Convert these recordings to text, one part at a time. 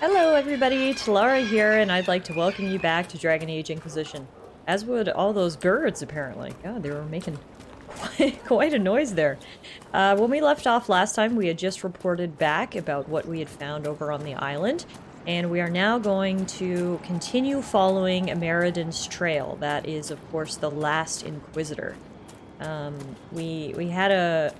Hello everybody, Tallara here, and I'd like to welcome you back to Dragon Age Inquisition. As would all those birds, apparently. God, they were making quite a noise there. When we left off last time, we had just reported back about what we had found over on the island, and we are now going to continue following Ameridan's trail. That is, of course, the last Inquisitor. We had a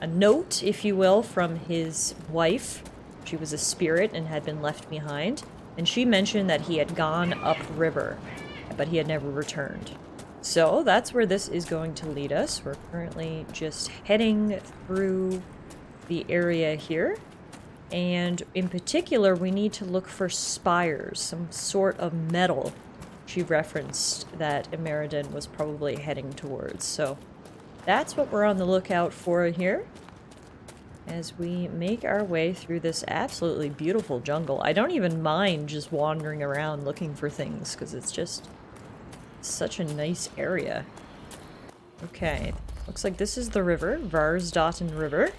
note, if you will, from his wife. She was a spirit and had been left behind, and she mentioned that he had gone upriver, but he had never returned. So that's where this is going to lead us. We're currently just heading through the area here, and in particular we need to look for spires, some sort of metal she referenced that Ameridan was probably heading towards. So that's what we're on the lookout for here as we make our way through this absolutely beautiful jungle. I don't even mind just wandering around looking for things, because it's just such a nice area. Okay, looks like this is the river, Varsdaten River.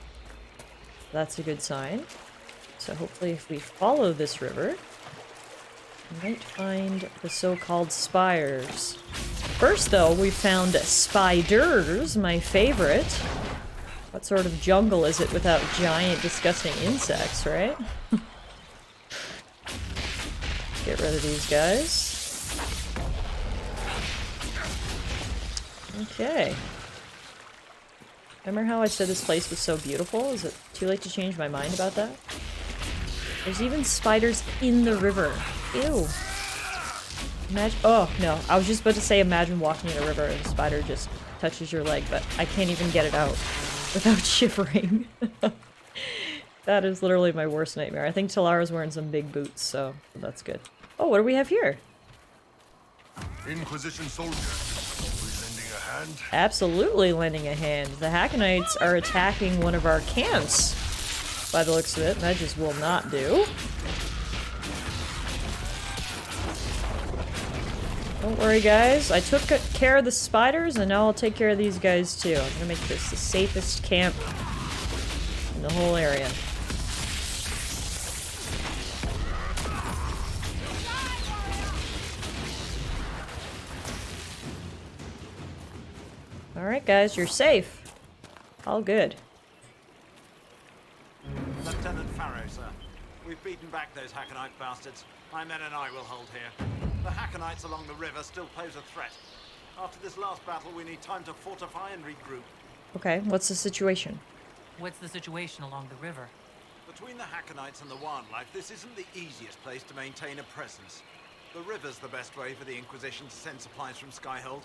That's a good sign. So hopefully if we follow this river, we might find the so-called spires. First though, we found spiders, my favorite. What sort of jungle is it without giant, disgusting insects, right? Get rid of these guys. Okay. Remember how I said this place was so beautiful? Is it too late to change my mind about that? There's even spiders in the river. Ew. Imagine— oh, no. I was just about to say imagine walking in a river and a spider just touches your leg, but I can't even get it out without shivering. That is literally my worst nightmare. I think Talara's wearing some big boots, so that's good. Oh, what do we have here? Inquisition soldier. We lending a hand? Absolutely lending a hand. The Hackonites are attacking one of our camps, by the looks of it, and that just will not do. Don't worry, guys. I took care of the spiders, and now I'll take care of these guys, too. I'm gonna make this the safest camp in the whole area. Alright, guys, you're safe. All good. Lieutenant Farrow, sir. We've beaten back those Hackenite bastards. My men and I will hold here. The Hackenites along the river still pose a threat. After this last battle, we need time to fortify and regroup. Okay, what's the situation? What's the situation along the river? Between the Hackenites and the wildlife, this isn't the easiest place to maintain a presence. The river's the best way for the Inquisition to send supplies from Skyhold,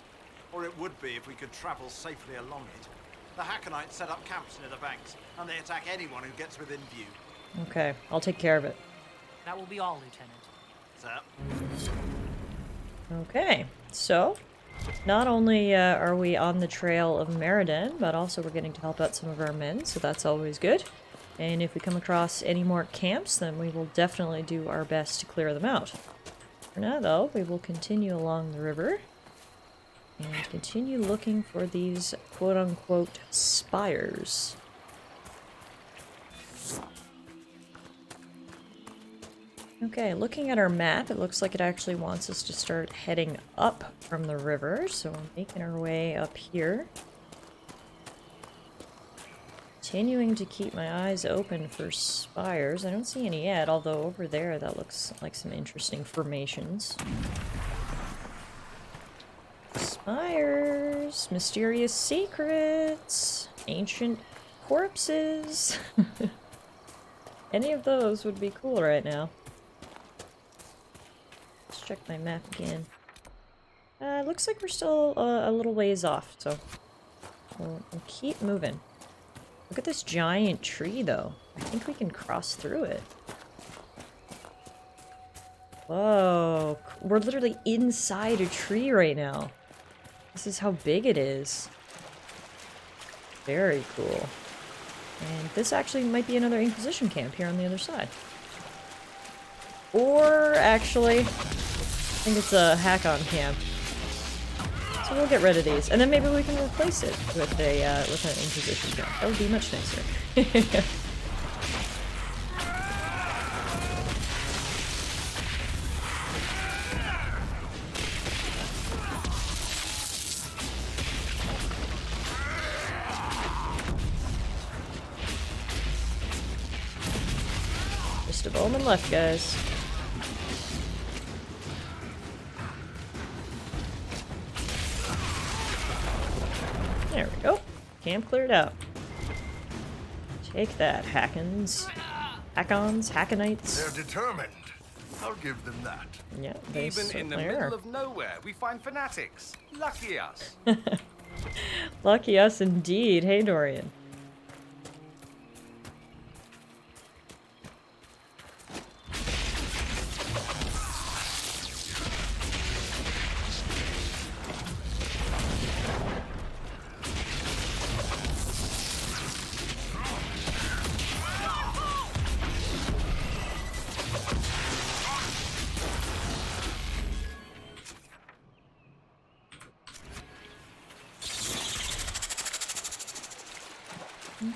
or it would be if we could travel safely along it. The Hackenites set up camps near the banks, and they attack anyone who gets within view. Okay, I'll take care of it. That will be all, Lieutenant. Sir? Okay, so not only are we on the trail of Ameridan, but also we're getting to help out some of our men, so that's always good. And if we come across any more camps, then we will definitely do our best to clear them out. For now, though, we will continue along the river and continue looking for these quote-unquote spires. Okay, looking at our map, it looks like it actually wants us to start heading up from the river, so we're making our way up here. Continuing to keep my eyes open for spires. I don't see any yet, although over there that looks like some interesting formations. Spires, mysterious secrets, ancient corpses. Any of those would be cool right now. Check my map again. Looks like we're still a little ways off, so we'll keep moving. Look at this giant tree, though. I think we can cross through it. Whoa, we're literally inside a tree right now. This is how big it is. Very cool. And this actually might be another Inquisition camp here on the other side. Or, actually, I think it's a hack-on camp. So we'll get rid of these. And then maybe we can replace it with an Inquisition camp. That would be much nicer. Just a bowman left, guys. There we go. Camp cleared out. Take that, Hackons. Hackons, Hackonites. They're determined. I'll give them that. Yeah, they Even in the certainly are. middle of nowhere, we find fanatics. Lucky us. Lucky us indeed. Hey, Dorian.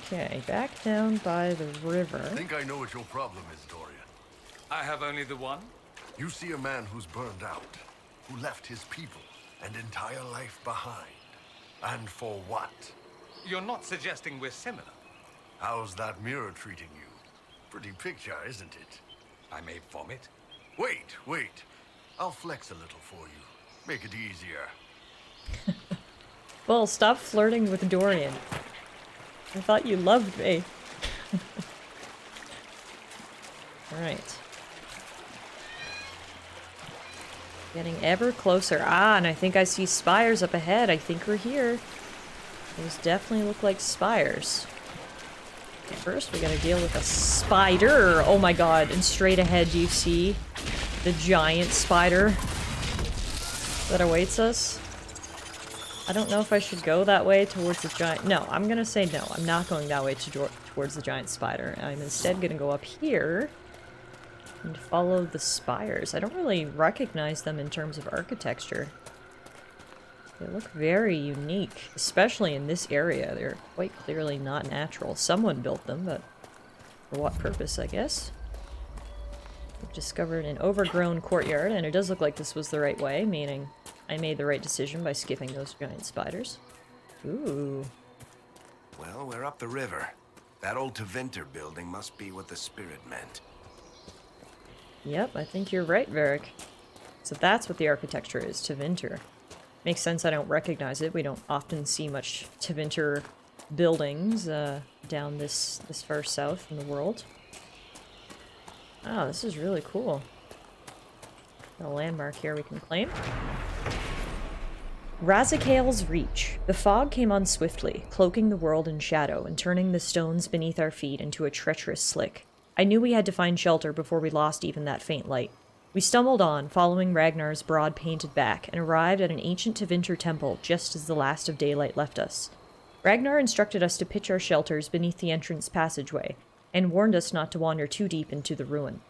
Okay, back down by the river. I think I know what your problem is, Dorian. I have only the one. You see a man who's burned out, who left his people and entire life behind. And for what? You're not suggesting we're similar. How's that mirror treating you? Pretty picture, isn't it? I may vomit. Wait. I'll flex a little for you. Make it easier. Well, stop flirting with Dorian. I thought you loved me. Alright. Getting ever closer. Ah, and I think I see spires up ahead. I think we're here. Those definitely look like spires. Okay, first we gotta deal with a spider. Oh my god, and straight ahead do you see the giant spider that awaits us? I don't know if I should go that way towards the giant... No, I'm gonna say no. I'm not going that way towards the giant spider. I'm instead gonna go up here and follow the spires. I don't really recognize them in terms of architecture. They look very unique, especially in this area. They're quite clearly not natural. Someone built them, but for what purpose, I guess? We've discovered an overgrown courtyard, and it does look like this was the right way, meaning I made the right decision by skipping those giant spiders. Ooh. Well, we're up the river. That old Tevinter building must be what the spirit meant. Yep, I think you're right, Varric. So that's what the architecture is, Tevinter. Makes sense I don't recognize it. We don't often see much Tevinter buildings down this far south in the world. Oh, this is really cool. Got a landmark here we can claim. Razakale's Reach. The fog came on swiftly, cloaking the world in shadow and turning the stones beneath our feet into a treacherous slick. I knew we had to find shelter before we lost even that faint light. We stumbled on, following Ragnar's broad painted back, and arrived at an ancient Tevinter temple just as the last of daylight left us. Ragnar instructed us to pitch our shelters beneath the entrance passageway, and warned us not to wander too deep into the ruin.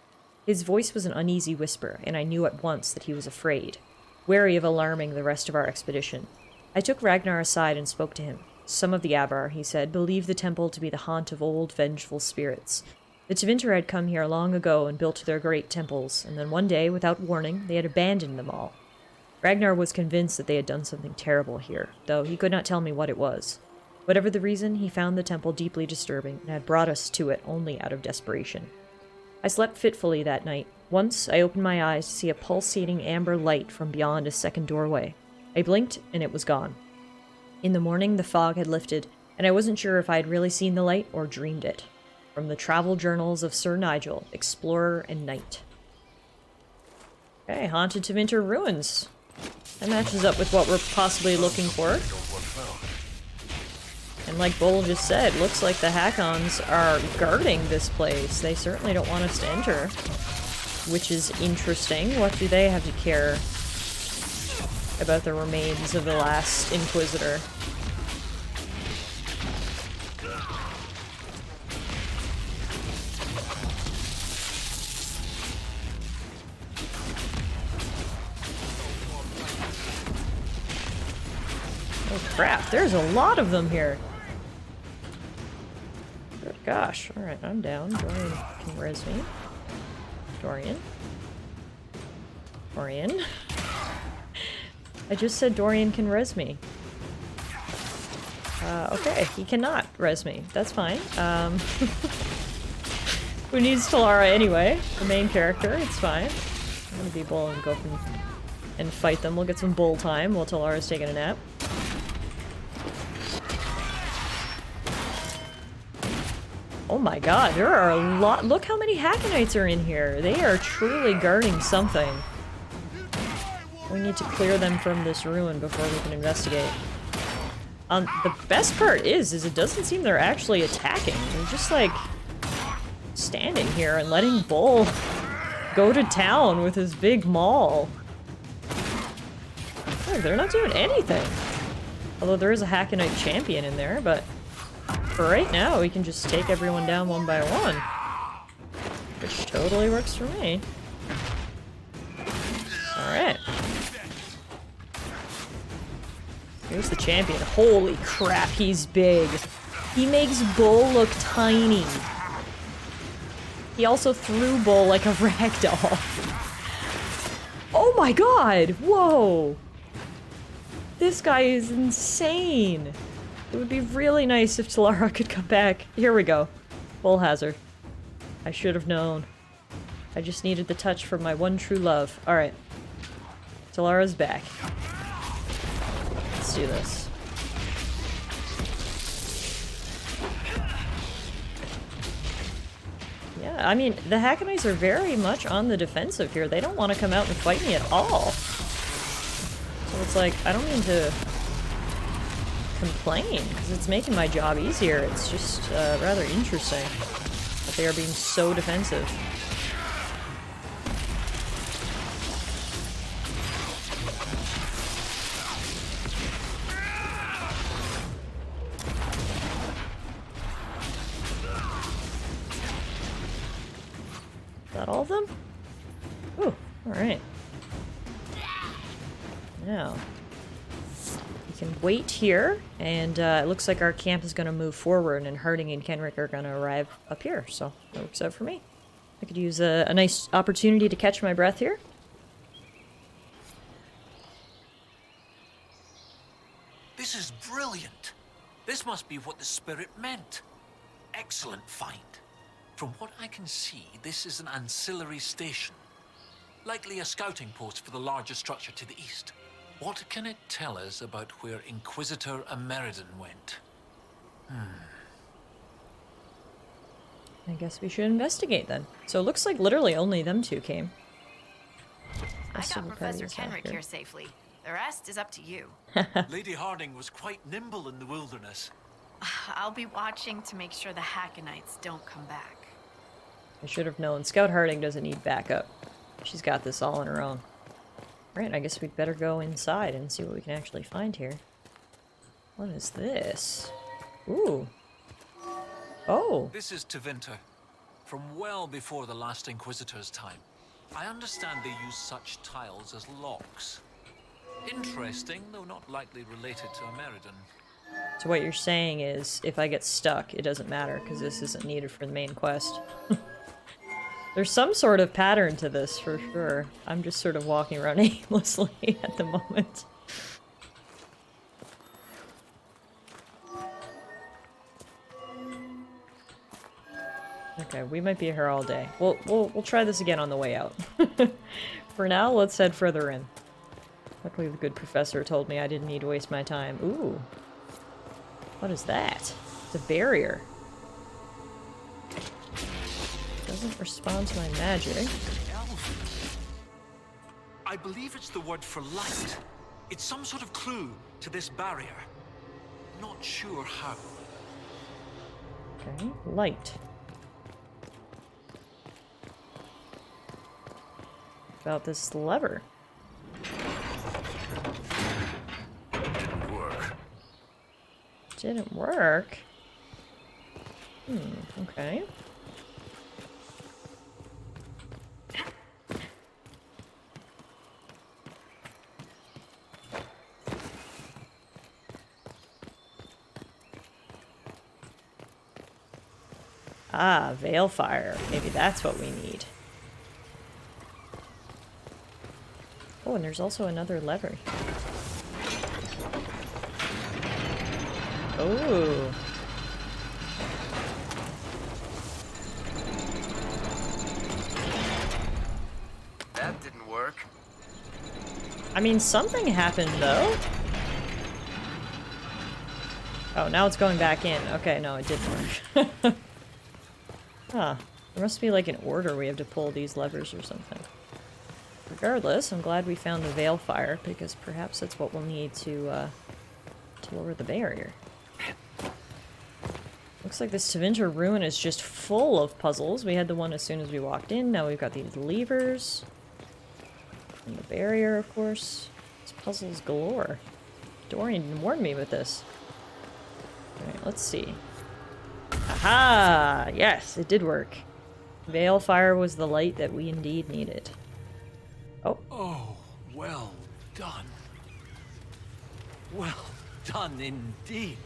His voice was an uneasy whisper, and I knew at once that he was afraid, wary of alarming the rest of our expedition. I took Ragnar aside and spoke to him. Some of the Avar, he said, believed the temple to be the haunt of old, vengeful spirits. The Tevinter had come here long ago and built their great temples, and then one day, without warning, they had abandoned them all. Ragnar was convinced that they had done something terrible here, though he could not tell me what it was. Whatever the reason, he found the temple deeply disturbing, and had brought us to it only out of desperation. I slept fitfully that night. Once, I opened my eyes to see a pulsating amber light from beyond a second doorway. I blinked, and it was gone. In the morning, the fog had lifted, and I wasn't sure if I had really seen the light or dreamed it. From the travel journals of Sir Nigel, explorer and knight. Okay, haunted Tevinter ruins. That matches up with what we're possibly looking for. And like Bull just said, looks like the Hackons are guarding this place. They certainly don't want us to enter, which is interesting. What do they have to care about the remains of the last Inquisitor? Oh crap, there's a lot of them here. Good gosh. Alright, I'm down. Dorian can res me. Dorian. Dorian. I just said Dorian can res me. Okay, he cannot res me. That's fine. Who needs Tallara anyway? The main character, it's fine. I'm gonna be Bull and go up and fight them. We'll get some Bull time while Talara's taking a nap. Oh my god, there are a lot- look how many Hackonites are in here! They are truly guarding something. We need to clear them from this ruin before we can investigate. The best part is it doesn't seem they're actually attacking. They're just like standing here and letting Bull go to town with his big maul. Look, they're not doing anything. Although there is a Hackonite champion in there, but for right now we can just take everyone down one by one. Which totally works for me. Alright. Here's the champion. Holy crap, he's big. He makes Bull look tiny. He also threw Bull like a ragdoll. Oh my god! Whoa! This guy is insane! It would be really nice if Tallara could come back. Here we go. Bull hazard. I should have known. I just needed the touch from my one true love. Alright. Talara's back. Let's do this. Yeah, I mean, the Hackonites are very much on the defensive here. They don't want to come out and fight me at all. So it's like, I don't mean to complain, because it's making my job easier. It's just rather interesting that they are being so defensive. Is that all of them? Ooh, alright. Now, we can wait here, and it looks like our camp is going to move forward, and Harding and Kenrick are going to arrive up here, so that works out for me. I could use a nice opportunity to catch my breath here. This is brilliant. This must be what the spirit meant. Excellent find. From what I can see, this is an ancillary station. Likely a scouting post for the larger structure to the east. What can it tell us about where Inquisitor Ameridan went? I guess we should investigate then. So it looks like literally only them two came. I Rest of got the party Professor is not Kenrick here safely. The rest is up to you. Lady Harding was quite nimble in the wilderness. I'll be watching to make sure the Hackonites don't come back. I should have known. Scout Harding doesn't need backup. She's got this all on her own. Alright, I guess we'd better go inside and see what we can actually find here. What is this? Ooh. Oh. This is Tevinter, from well before the last Inquisitor's time. I understand they use such tiles as locks. Interesting, though not likely related to Ameridan. So what you're saying is, if I get stuck, it doesn't matter, because this isn't needed for the main quest. There's some sort of pattern to this, for sure. I'm just sort of walking around aimlessly at the moment. Okay, we might be here all day. We'll try this again on the way out. For now, let's head further in. Luckily, the good professor told me I didn't need to waste my time. Ooh. What is that? It's a barrier. Doesn't respond to my magic. I believe it's the word for light. It's some sort of clue to this barrier. Not sure how. Okay, light. About this lever. Didn't work. Didn't work? Okay. Ah, Veilfire. Maybe that's what we need. Oh, and there's also another lever. Oh. work. I mean, something happened, though. Oh, now it's going back in. Okay, no, it didn't work. Huh. There must be, like, an order we have to pull these levers or something. Regardless, I'm glad we found the veil fire, because perhaps that's what we'll need to lower the barrier. Looks like this Tevinter ruin is just full of puzzles. We had the one as soon as we walked in. Now we've got these levers. And the barrier, of course. It's puzzles galore. Dorian warned me with this. Alright, let's see. Aha! Yes, it did work. Veil fire was the light that we indeed needed. Oh. Oh, well done. Well done indeed.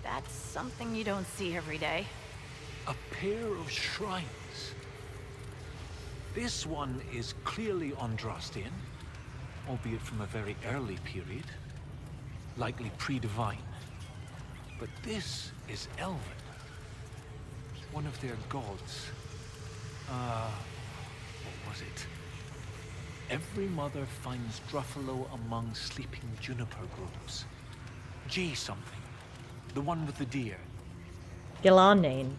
That's something you don't see every day. A pair of shrines. This one is clearly Andrastian, albeit from a very early period, likely pre-divine. But this is Elven, one of their gods. What was it? Every mother finds Druffalo among sleeping juniper groves. G something, the one with the deer. Gillanane.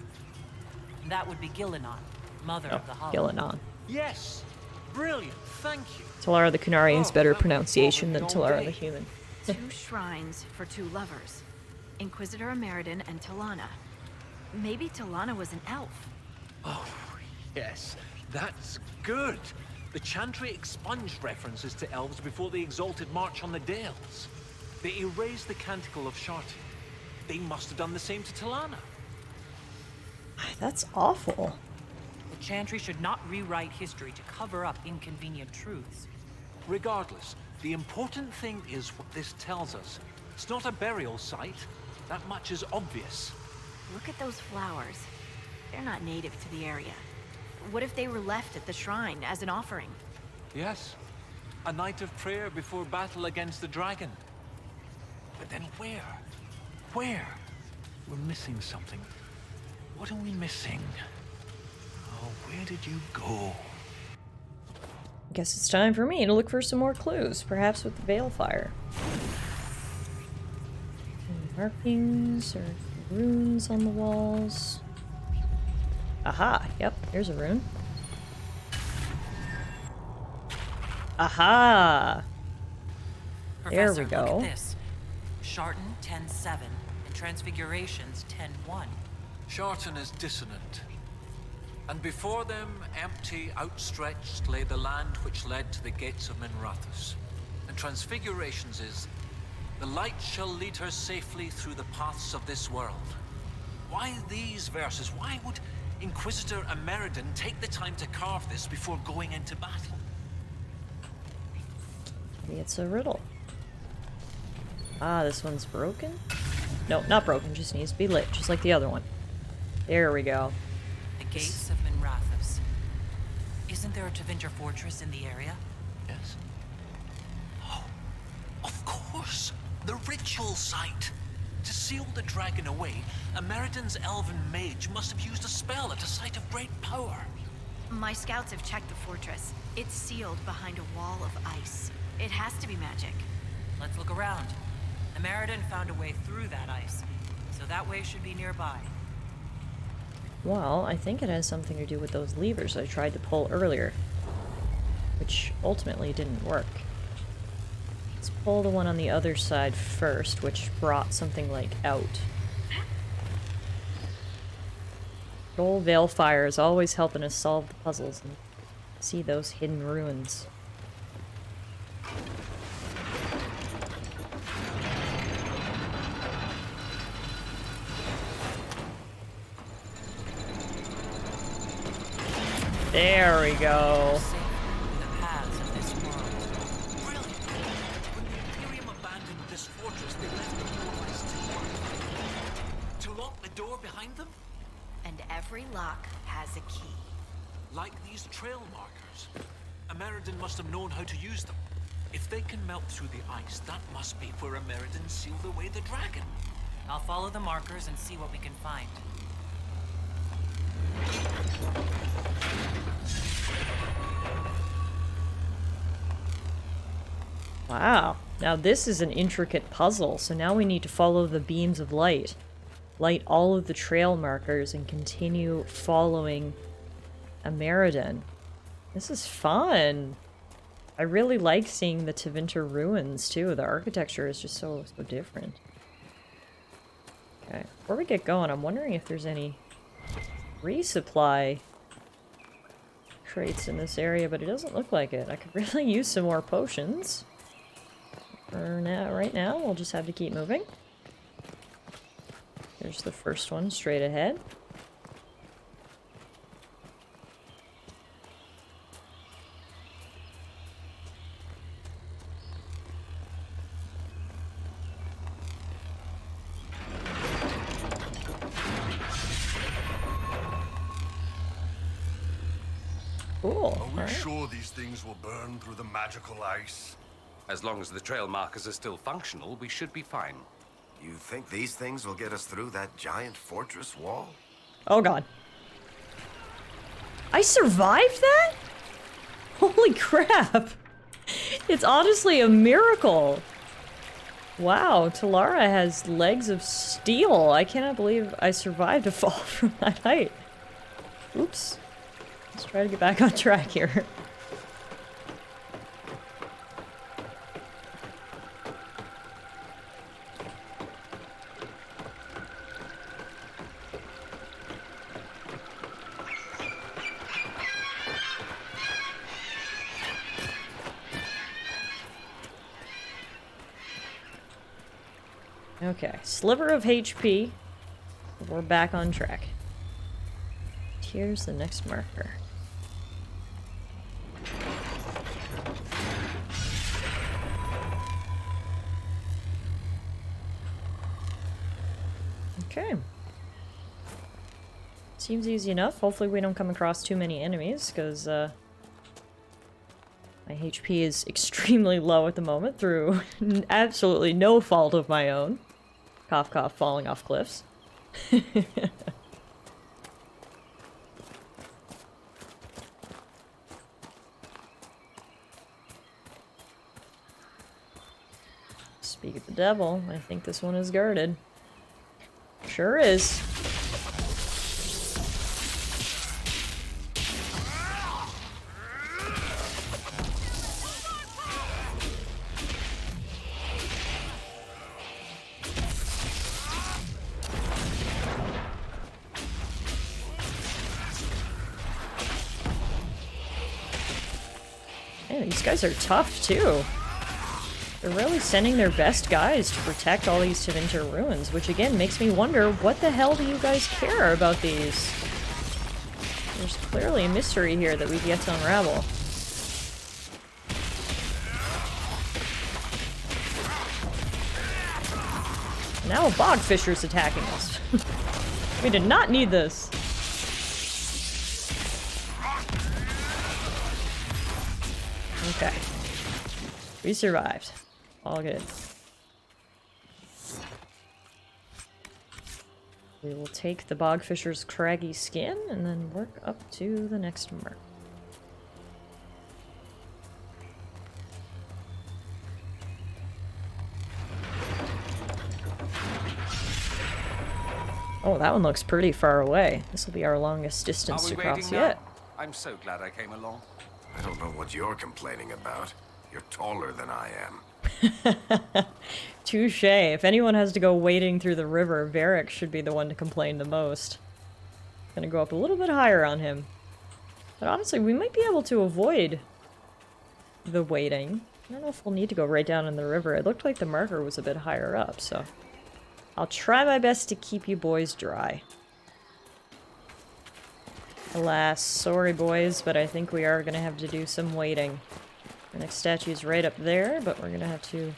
That would be Gillenon, mother Oh, of the Hollow. Gillenon. Yes, brilliant, thank you. Tallara the Kunarian's Oh, better that would pronunciation than bother me all Tallara day. the human. 2 shrines for 2 lovers. Inquisitor Ameridan and Tallara. Maybe Tallara was an elf. Oh, yes, that's good. The Chantry expunged references to elves before the Exalted March on the Dales. They erased the Canticle of Sharti. They must have done the same to Tallara. That's awful. The Chantry should not rewrite history to cover up inconvenient truths. Regardless, the important thing is what this tells us. It's not a burial site. That much is obvious. Look at those flowers. They're not native to the area. What if they were left at the shrine as an offering? Yes, a night of prayer before battle against the dragon. But then where? Where? We're missing something. What are we missing? Oh, where did you go? Guess it's time for me to look for some more clues, perhaps with the veil fire. Any markings or runes on the walls. Aha, yep, here's a rune. Aha! There Professor, we go. Look at this. Sharton 10-7 and Transfigurations 10-1. Sharton is dissonant. And before them, empty, outstretched, lay the land which led to the gates of Minrathous. And Transfigurations is, the light shall lead her safely through the paths of this world. Why these verses? Why would Inquisitor Ameridan take the time to carve this before going into battle? Maybe it's a riddle. Ah, this one's broken? No, not broken, just needs to be lit, just like the other one. There we go. The gates of Minrathous. Isn't there a Tevinter fortress in the area? Yes. Oh, of course! The ritual site! To seal the dragon away, Ameridan's elven mage must have used a spell at a site of great power. My scouts have checked the fortress. It's sealed behind a wall of ice. It has to be magic. Let's look around. Ameridan found a way through that ice, so that way should be nearby. Well, I think it has something to do with those levers I tried to pull earlier, which ultimately didn't work. Let's pull the one on the other side first, which brought something like out. Good old veil fire is always helping us solve the puzzles and see those hidden ruins. There we go. Safe in the paths of this world. Brilliant! When the Imperium abandoned this fortress, they left the doorways to lock the door behind them? And every lock has a key. Like these trail markers. Ameridan must have known how to use them. If they can melt through the ice, that must be where Ameridan sealed away the dragon. I'll follow the markers and see what we can find. Wow. Now this is an intricate puzzle, so now we need to follow the beams of light. Light all of the trail markers and continue following Ameridan. This is fun. I really like seeing the Tevinter ruins too. The architecture is just so different. Okay, before we get going, I'm wondering if there's any resupply crates in this area, but it doesn't look like it. I could really use some more potions. For now, right now, we'll just have to keep moving. There's the first one straight ahead. Cool. Are we Alright. sure these things will burn through the magical ice? As long as the trail markers are still functional, we should be fine. You think these things will get us through that giant fortress wall? Oh god. I survived that? Holy crap. It's honestly a miracle. Wow, Tallara has legs of steel. I cannot believe I survived a fall from that height. Oops. Let's try to get back on track here. Okay, sliver of HP. We're back on track. Here's the next marker. Okay. Seems easy enough. Hopefully we don't come across too many enemies, because my HP is extremely low at the moment through absolutely no fault of my own. Cough cough, falling off cliffs. Speak of the devil, I think this one is guarded. Sure is. Man, these guys are tough too. They're really sending their best guys to protect all these Tevinter ruins, which again makes me wonder, what the hell do you guys care about these? There's clearly a mystery here that we've yet to unravel. Now a bogfisher's attacking us. We did not need this. Okay. We survived. All good. We will take the bogfisher's craggy skin and then work up to the next mark. Oh, that one looks pretty far away. This will be our longest distance to cross yet. I'm so glad I came along. I don't know what you're complaining about. You're taller than I am. Touche. If anyone has to go wading through the river, Varric should be the one to complain the most. Gonna go up a little bit higher on him. But honestly, we might be able to avoid the wading. I don't know if we'll need to go right down in the river. It looked like the marker was a bit higher up, so I'll try my best to keep you boys dry. Alas, sorry boys, but I think we are gonna have to do some wading. The next statue's right up there, but we're gonna have to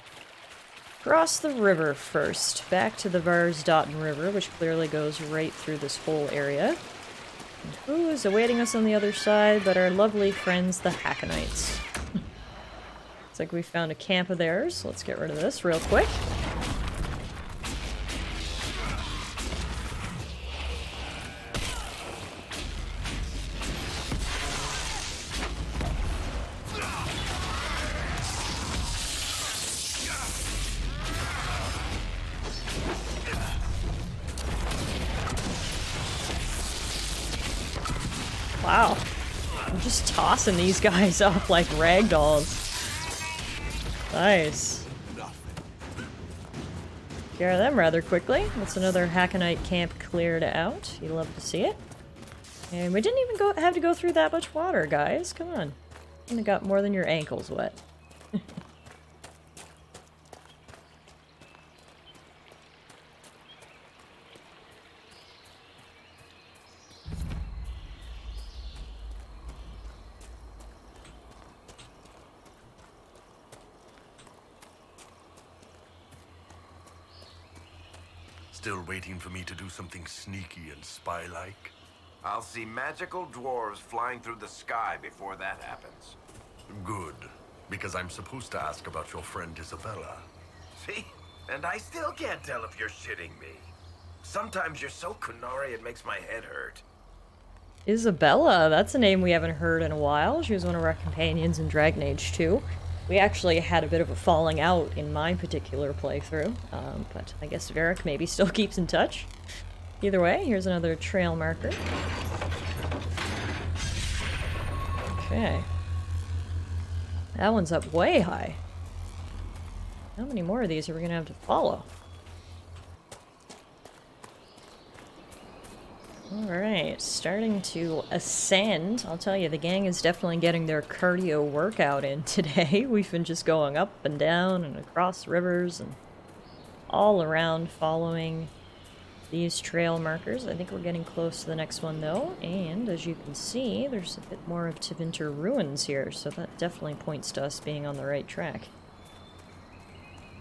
cross the river first. Back to the Varsdotten River, which clearly goes right through this whole area. And who is awaiting us on the other side but our lovely friends, the Hackonites. Looks like we found a camp of theirs, so let's get rid of this real quick. Wow. I'm just tossing these guys up like ragdolls. Nice. Care of them rather quickly. That's another Hackenite camp cleared out. You love to see it. And we didn't even have to go through that much water, guys. Come on. You got more than your ankles wet. Still waiting for me to do something sneaky and spy-like? I'll see magical dwarves flying through the sky before that happens. Good, because I'm supposed to ask about your friend Isabella. See? And I still can't tell if you're shitting me. Sometimes you're so kunari it makes my head hurt. Isabella, that's a name we haven't heard in a while. She was one of our companions in Dragon Age 2. We actually had a bit of a falling out in my particular playthrough, but I guess Varric maybe still keeps in touch. Either way, here's another trail marker. Okay. That one's up way high. How many more of these are we gonna have to follow? Alright, starting to ascend. I'll tell you, the gang is definitely getting their cardio workout in today. We've been just going up and down and across rivers and all around following these trail markers. I think we're getting close to the next one though, and as you can see, there's a bit more of Tevinter ruins here, so that definitely points to us being on the right track.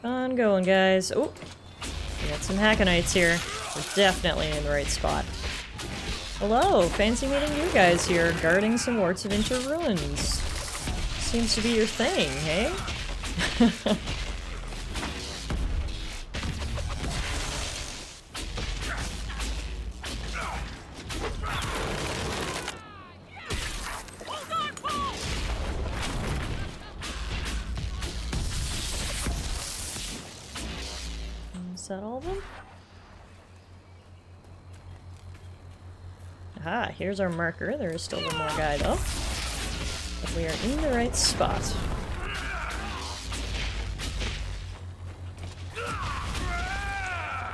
On going, guys. Oh, we got some Hackenites here. We're definitely in the right spot. Hello, fancy meeting you guys here, guarding some Tevinter ruins. Seems to be your thing, hey? Is that all of them? Aha, here's our marker. There is still one more guy though. But we are in the right spot.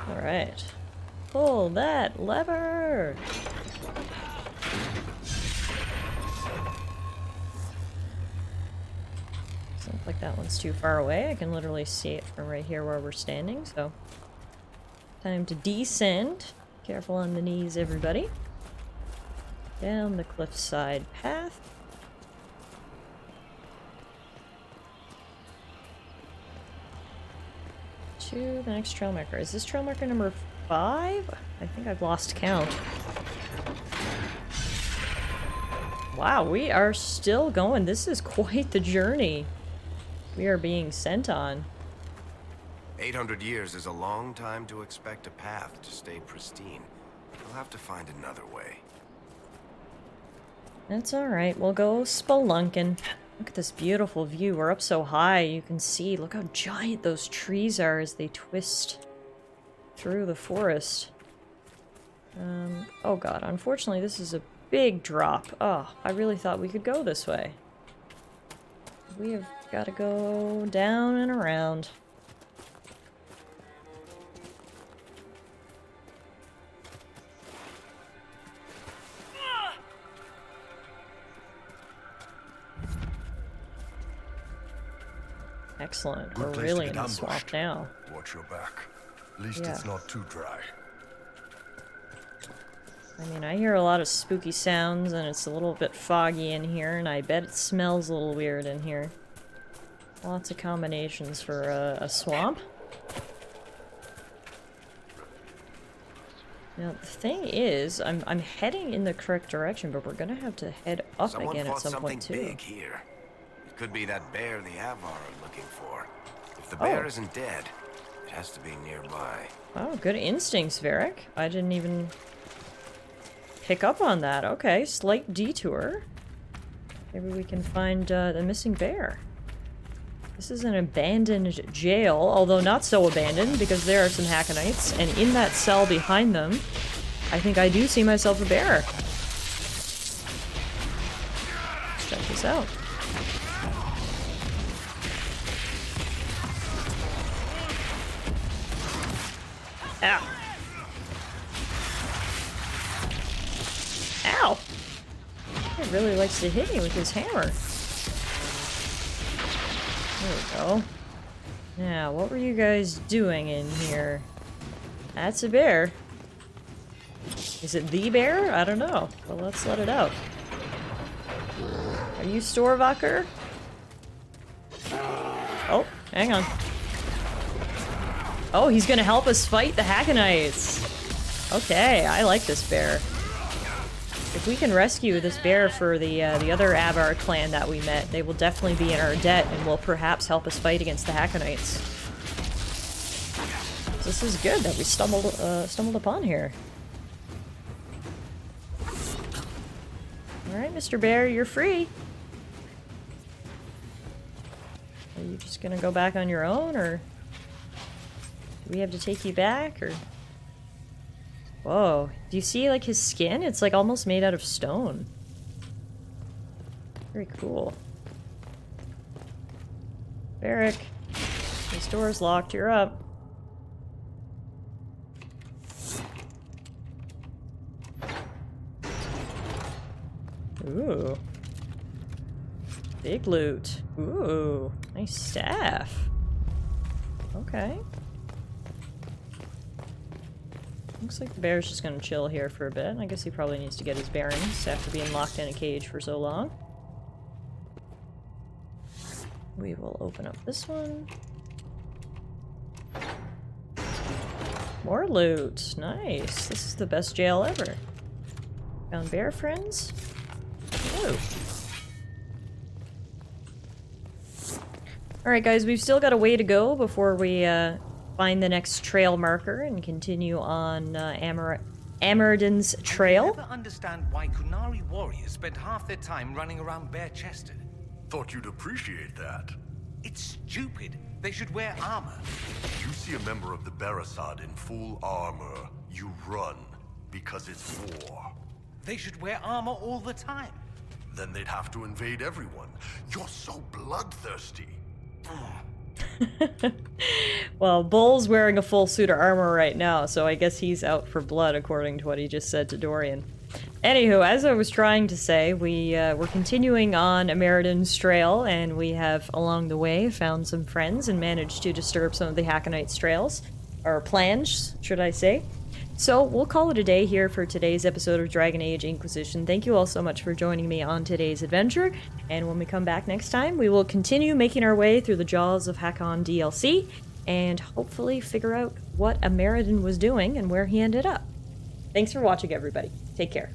Alright. Pull that lever! Doesn't look like that one's too far away. I can literally see it from right here where we're standing, so... Time to descend. Careful on the knees, everybody. Down the cliffside path. To the next trail marker. Is this trail marker number 5? I think I've lost count. Wow, we are still going. This is quite the journey we are being sent on. 800 years is a long time to expect a path to stay pristine. We'll have to find another way. That's alright, we'll go spelunking. Look at this beautiful view. We're up so high, you can see. Look how giant those trees are as they twist through the forest. Oh god, unfortunately this is a big drop. Oh, I really thought we could go this way. We have got to go down and around. Excellent. Good We're place really to in get the swamp ambushed. now. Watch your back. At least Yeah. it's not too dry. I mean, I hear a lot of spooky sounds and it's a little bit foggy in here, and I bet it smells a little weird in here. Lots of combinations for a swamp. Now, the thing is, I'm heading in the correct direction, but we're gonna have to head up Someone again at fought some something point too. big here. It could be that bear the Avar are looking for. If the bear isn't dead, it has to be nearby. Oh, good instincts, Varric. I didn't even pick up on that. Okay, slight detour. Maybe we can find the missing bear. This is an abandoned jail, although not so abandoned because there are some Hackenites, and in that cell behind them, I think I do see myself a bear. us out. Ow. Ow! He really likes to hit me with his hammer. There we go. Now, what were you guys doing in here? That's a bear. Is it the bear? I don't know. Well, let's let it out. Are you Storvaker? Oh, hang on. Oh, he's gonna help us fight the Hackonites. Okay, I like this bear. If we can rescue this bear for the other Avar clan that we met, they will definitely be in our debt and will perhaps help us fight against the Hackonites. This is good that we stumbled upon here. Alright, Mr. Bear, you're free. Are you just gonna go back on your own, or do we have to take you back, or... Whoa, do you see, like, his skin? It's, like, almost made out of stone. Very cool. Barrick, this door's locked, you're up. Ooh. Big loot. Ooh, nice staff. Okay. Looks like the bear's just gonna chill here for a bit. I guess he probably needs to get his bearings after being locked in a cage for so long. We will open up this one. More loot. Nice. This is the best jail ever. Found bear friends? Whoa. Alright guys, we've still got a way to go before we find the next trail marker and continue on Ameridan's trail. I never understand why Kunari warriors spend half their time running around bare-chested. Thought you'd appreciate that. It's stupid. They should wear armor. You see a member of the Barasad in full armor, you run, because it's war. They should wear armor all the time. Then they'd have to invade everyone. You're so bloodthirsty. Well, Bull's wearing a full suit of armor right now, so I guess he's out for blood, according to what he just said to Dorian. Anywho, as I was trying to say, we're continuing on Ameridan's trail, and we have, along the way, found some friends and managed to disturb some of the Hackonites' trails. Or plans, should I say. So, we'll call it a day here for today's episode of Dragon Age Inquisition. Thank you all so much for joining me on today's adventure, and when we come back next time, we will continue making our way through the Jaws of Hakkon DLC, and hopefully figure out what Ameridan was doing and where he ended up. Thanks for watching, everybody. Take care.